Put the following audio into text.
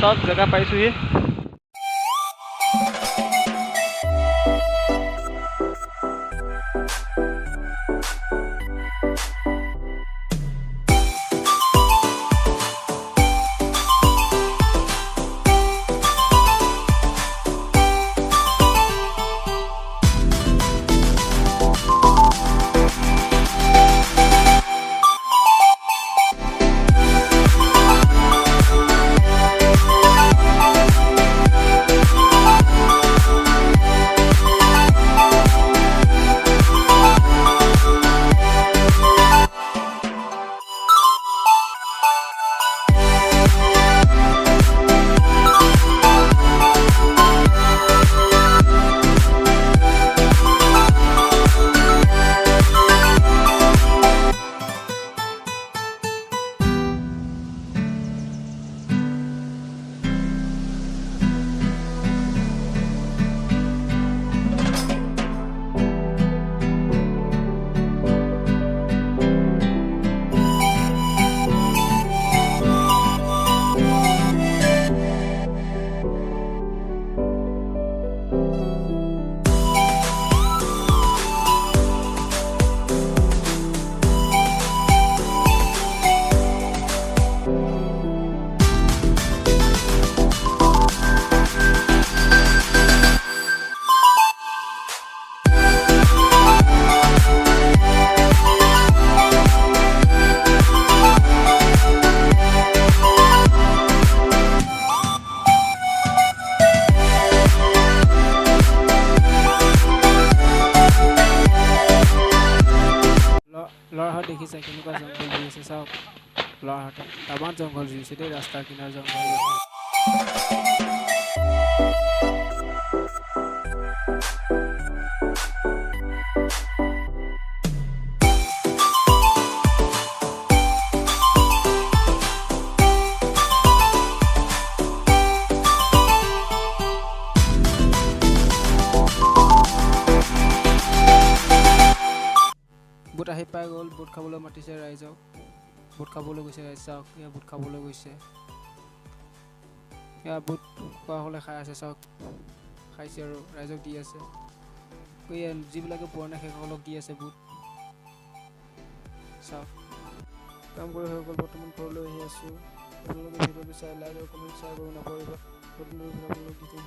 চব জেগা পাইছোহি। ল'ৰাহঁত দেখিছে কেনেকুৱা জংঘল জুই আছে চাওক। ল'ৰাহঁতে টামান জংঘল জুইছে দেই, ৰাস্তাৰ কিনাৰ জংঘল। বুট আহি পাই গ'ল, বুট খাবলৈ মাতিছে ৰাইজক। বুট খাবলৈ গৈছে ৰাইজ, চাওক এয়া বুট খাবলৈ গৈছে। এয়া বুট খোৱা হ'লে খাই আছে চাওক, খাইছে আৰু ৰাইজক দি আছে। এয়া যিবিলাকে পোৱা নাই সেইসকলক দি আছে বুট, চাওক। কাম কৰি হৈ গ'ল, বৰ্তমান ঘৰলৈ আহি আছোঁ। আপোনালোকে ভিডিঅ'টো চাই লাইক আৰু কমেণ্ট শ্বেয়াৰ কৰিব নাপাহৰিব। নতুন